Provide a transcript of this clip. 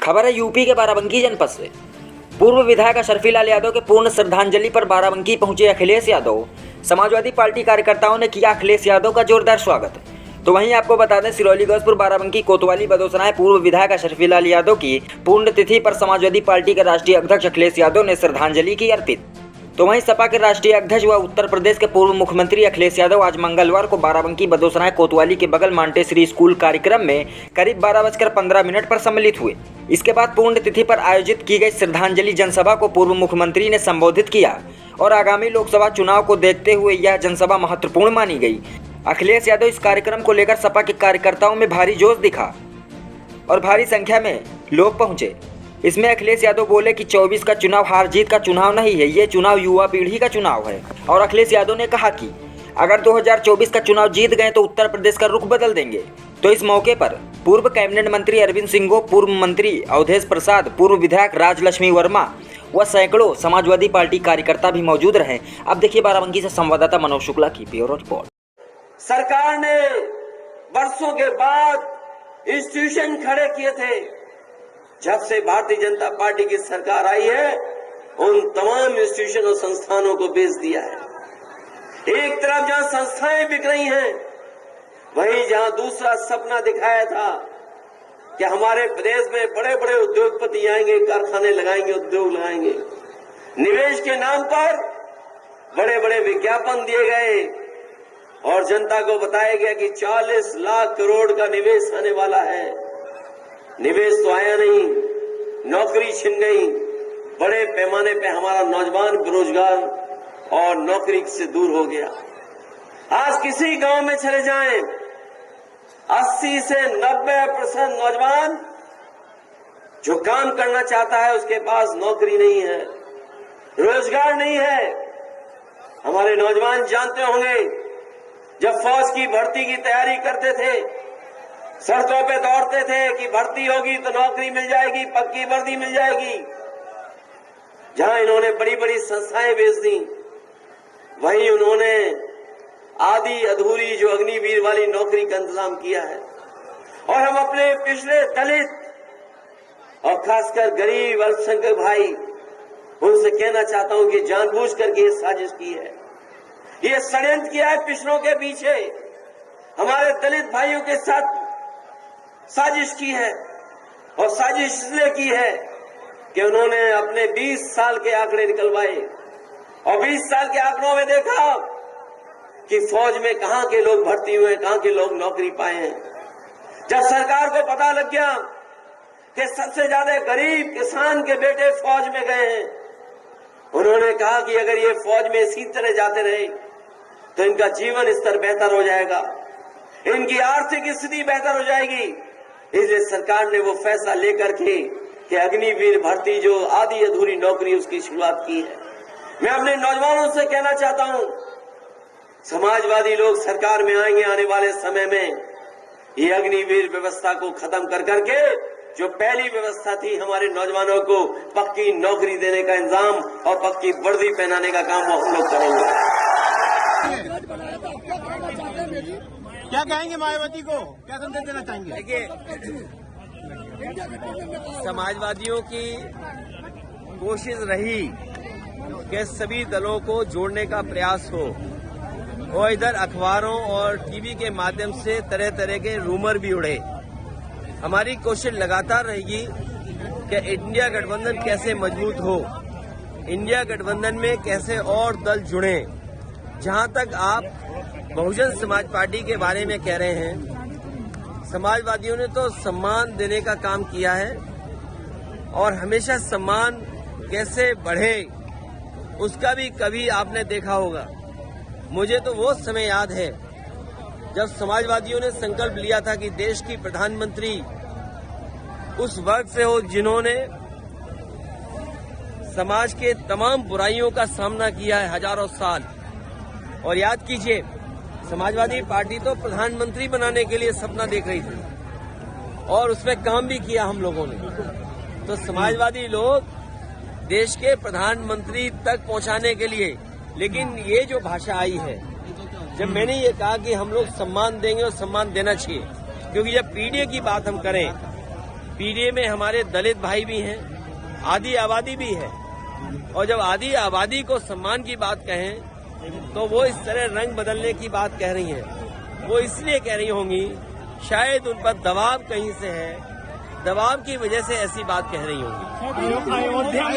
खबर है यूपी के बाराबंकी जनपद से। पूर्व विधायक अशरफी लाल यादव के पूर्ण श्रद्धांजलि पर बाराबंकी पहुंचे अखिलेश यादव। समाजवादी पार्टी कार्यकर्ताओं ने किया अखिलेश यादव का जोरदार स्वागत। तो वहीं आपको बता दें, सिरौली गौसपुर बाराबंकी कोतवाली बदोसराय पूर्व विधायक अशरफी लाल यादव की पूर्ण तिथि पर समाजवादी पार्टी के राष्ट्रीय अध्यक्ष अखिलेश यादव ने श्रद्धांजलि की अर्पित। तो वहीं सपा के राष्ट्रीय अध्यक्ष व उत्तर प्रदेश के पूर्व मुख्यमंत्री अखिलेश यादव आज मंगलवार को बाराबंकी बदोसराय कोतवाली के बगल मांटेश्वरी स्कूल कार्यक्रम में करीब 12:15 पर सम्मिलित हुए। इसके बाद पूर्ण तिथि पर आयोजित की गई श्रद्धांजलि जनसभा को पूर्व मुख्यमंत्री ने संबोधित किया और आगामी लोकसभा चुनाव को देखते हुए यह जनसभा महत्वपूर्ण मानी गई। अखिलेश यादव इस कार्यक्रम को लेकर सपा के कार्यकर्ताओं में भारी जोश दिखा और भारी संख्या में लोग पहुंचे। इसमें अखिलेश यादव बोले कि 24 का चुनाव हार जीत का चुनाव नहीं है, ये चुनाव युवा पीढ़ी का चुनाव है। और अखिलेश यादव ने कहा कि अगर 2024 का चुनाव जीत गए तो उत्तर प्रदेश का रुख बदल देंगे। तो इस मौके पर पूर्व कैबिनेट मंत्री अरविंद सिंह, पूर्व मंत्री अवधेश प्रसाद, पूर्व विधायक राजलक्ष्मी वर्मा व सैकड़ों समाजवादी पार्टी कार्यकर्ता भी मौजूद रहे। अब देखिए बाराबंकी से संवाददाता मनोज शुक्ला की ब्यूरो रिपोर्ट। सरकार ने वर्षों के बाद इंस्टीट्यूशन खड़े किए थे। जब से भारतीय जनता पार्टी की सरकार आई है, उन तमाम इंस्टीट्यूशन और संस्थानों को बेच दिया है। एक तरफ जहां संस्थाएं बिक रही हैं, वहीं जहां दूसरा सपना दिखाया था कि हमारे प्रदेश में बड़े बड़े उद्योगपति आएंगे, कारखाने लगाएंगे, उद्योग लगाएंगे। निवेश के नाम पर बड़े बड़े विज्ञापन दिए गए और जनता को बताया गया कि 40 लाख करोड़ का निवेश आने वाला है। निवेश तो आया नहीं, नौकरी छिन गई। बड़े पैमाने पे हमारा नौजवान बेरोजगार और नौकरी से दूर हो गया। आज किसी गांव में चले जाएं, 80 से 90% नौजवान जो काम करना चाहता है उसके पास नौकरी नहीं है, रोजगार नहीं है। हमारे नौजवान जानते होंगे, जब फौज की भर्ती की तैयारी करते थे, सड़कों पे दौड़ते थे कि भर्ती होगी तो नौकरी मिल जाएगी, पक्की वर्दी मिल जाएगी। जहां इन्होंने बड़ी बड़ी संस्थाएं बेच दी, वहीं उन्होंने आधी अधूरी जो अग्निवीर वाली नौकरी का इंतजाम किया है। और हम अपने पिछले दलित और खासकर गरीब अल्पसंख्यक भाई, उनसे कहना चाहता हूं कि जानबूझ करके ये साजिश की है, ये षड्यंत्र किया है पिछड़ों के पीछे। हमारे दलित भाइयों के साथ साजिश की है और साजिश इसलिए की है कि उन्होंने अपने 20 साल के आंकड़े निकलवाए और 20 साल के आंकड़ों में देखा कि फौज में कहां के लोग भर्ती हुए, कहां के लोग नौकरी पाए हैं। जब सरकार को पता लग गया कि सबसे ज्यादा गरीब किसान के बेटे फौज में गए हैं, उन्होंने कहा कि अगर ये फौज में इसी तरह जाते रहे तो इनका जीवन स्तर बेहतर हो जाएगा, इनकी आर्थिक स्थिति बेहतर हो जाएगी। इसलिए सरकार ने वो फैसला लेकर के कि अग्निवीर भर्ती जो आधी अधूरी नौकरी उसकी शुरुआत की है। मैं अपने नौजवानों से कहना चाहता हूं, समाजवादी लोग सरकार में आएंगे आने वाले समय में, ये अग्निवीर व्यवस्था को खत्म कर करके जो पहली व्यवस्था थी हमारे नौजवानों को पक्की नौकरी देने का इंतजाम और पक्की वर्दी पहनाने का काम वो हम लोग करेंगे। क्या कहेंगे मायावती को, क्या संदेश देना चाहेंगे? देखिए, समाजवादियों की कोशिश रही कि सभी दलों को जोड़ने का प्रयास हो और इधर अखबारों और टीवी के माध्यम से तरह तरह के रूमर भी उड़े। हमारी कोशिश लगातार रहेगी कि इंडिया गठबंधन कैसे मजबूत हो, इंडिया गठबंधन में कैसे और दल जुड़े। जहां तक आप बहुजन समाज पार्टी के बारे में कह रहे हैं, समाजवादियों ने तो सम्मान देने का काम किया है और हमेशा सम्मान कैसे बढ़े उसका भी कभी आपने देखा होगा। मुझे तो वो समय याद है जब समाजवादियों ने संकल्प लिया था कि देश की प्रधानमंत्री उस वर्ग से हो जिन्होंने समाज के तमाम बुराइयों का सामना किया है हजारों साल। और याद कीजिए, समाजवादी पार्टी तो प्रधानमंत्री बनाने के लिए सपना देख रही थी और उसमें काम भी किया हम लोगों ने। तो समाजवादी लोग देश के प्रधानमंत्री तक पहुंचाने के लिए, लेकिन ये जो भाषा आई है, जब मैंने ये कहा कि हम लोग सम्मान देंगे और सम्मान देना चाहिए, क्योंकि जब पीडीए की बात हम करें पीडीए में हमारे दलित भाई भी हैं, आदि आबादी भी है। और जब आदि आबादी को सम्मान की बात कहें तो वो इस तरह रंग बदलने की बात कह रही हैं। वो इसलिए कह रही होंगी, शायद उन पर दबाव कहीं से है, दबाव की वजह से ऐसी बात कह रही होंगी।